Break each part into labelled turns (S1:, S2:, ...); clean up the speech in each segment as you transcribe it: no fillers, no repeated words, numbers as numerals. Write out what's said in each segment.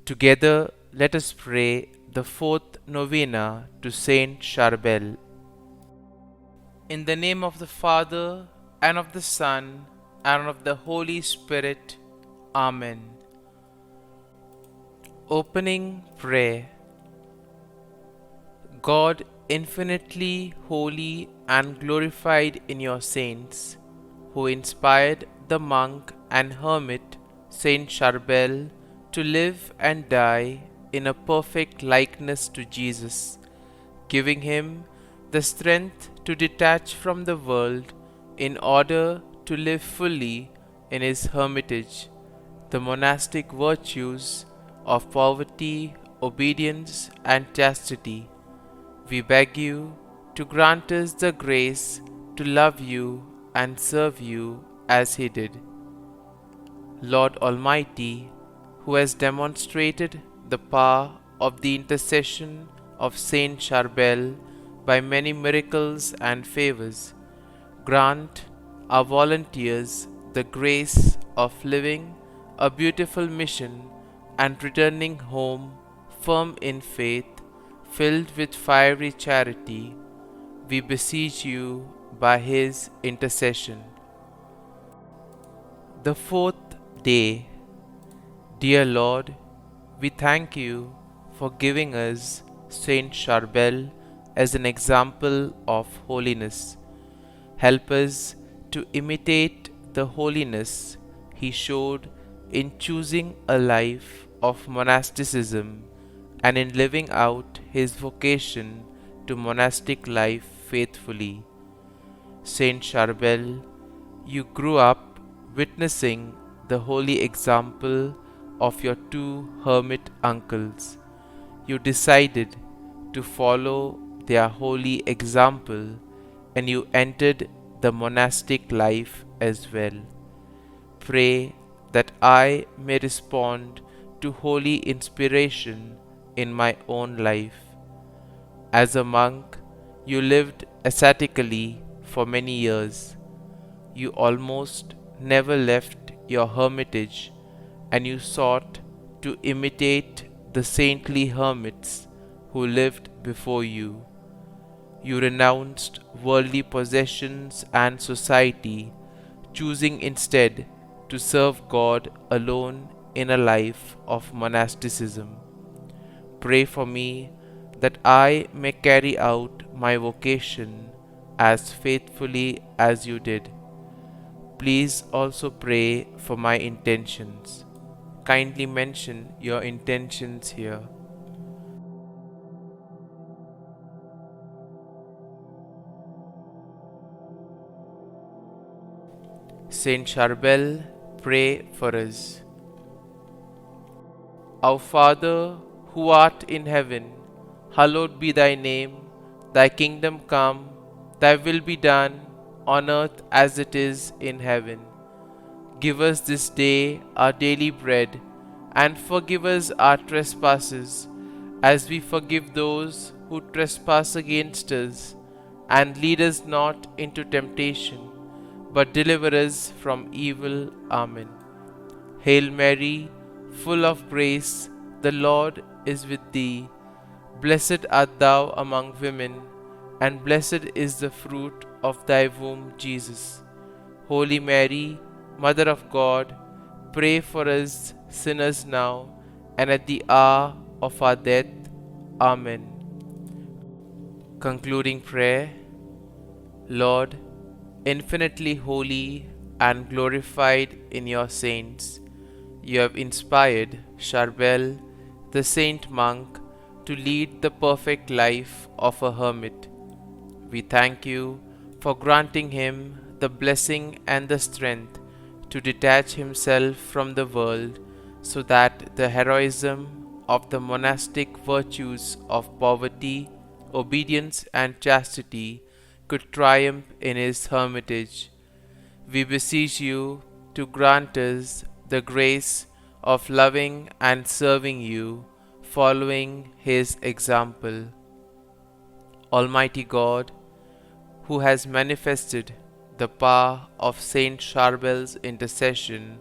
S1: Together, let us pray the fourth novena to St Charbel. In the name of the Father, and of the Son, and of the Holy Spirit. Amen. Opening Prayer. God, infinitely holy and glorified in your saints, who inspired the monk and hermit St Charbel to live and die in a perfect likeness to Jesus, giving him the strength to detach from the world in order to live fully in his hermitage the monastic virtues of poverty, obedience, and chastity. We beg you to grant us the grace to love you and serve you as he did. Lord Almighty, who has demonstrated the power of the intercession of Saint Charbel by many miracles and favors, grant our volunteers the grace of living a beautiful mission and returning home firm in faith, filled with fiery charity. We beseech you by his intercession. The fourth day. Dear Lord, we thank you for giving us Saint Charbel as an example of holiness. Help us to imitate the holiness he showed in choosing a life of monasticism and in living out his vocation to monastic life faithfully. Saint Charbel, you grew up witnessing the holy example of your two hermit uncles. You decided to follow their holy example and you entered the monastic life as well. Pray that I may respond to holy inspiration in my own life. As a monk, you lived ascetically for many years. You almost never left your hermitage, and you sought to imitate the saintly hermits who lived before you. You renounced worldly possessions and society, choosing instead to serve God alone in a life of monasticism. Pray for me that I may carry out my vocation as faithfully as you did. Please also pray for my intentions. Kindly mention your intentions here. Saint Charbel, pray for us. Our Father, who art in heaven, hallowed be thy name. Thy kingdom come, thy will be done, on earth as it is in heaven. Give us this day our daily bread, and forgive us our trespasses, as we forgive those who trespass against us. And lead us not into temptation, but deliver us from evil. Amen. Hail Mary, full of grace, the Lord is with thee. Blessed art thou among women, and blessed is the fruit of thy womb, Jesus. Holy Mary, Mother of God, pray for us sinners now and at the hour of our death. Amen. Concluding prayer. Lord, infinitely holy and glorified in your saints, you have inspired Charbel, the saint monk, to lead the perfect life of a hermit. We thank you for granting him the blessing and the strength to detach himself from the world, so that the heroism of the monastic virtues of poverty, obedience, and chastity could triumph in his hermitage. We beseech you to grant us the grace of loving and serving you, following his example. Almighty God, who has manifested the power of St Charbel's intercession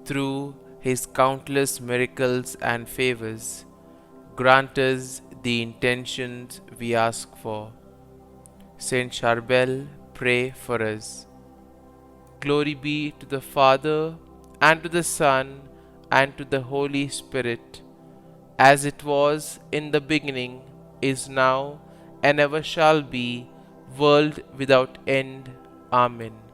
S1: through His countless miracles and favors, grant us the intentions we ask for. St Charbel, pray for us. Glory be to the Father, and to the Son, and to the Holy Spirit, as it was in the beginning, is now, and ever shall be, world without end. Amen.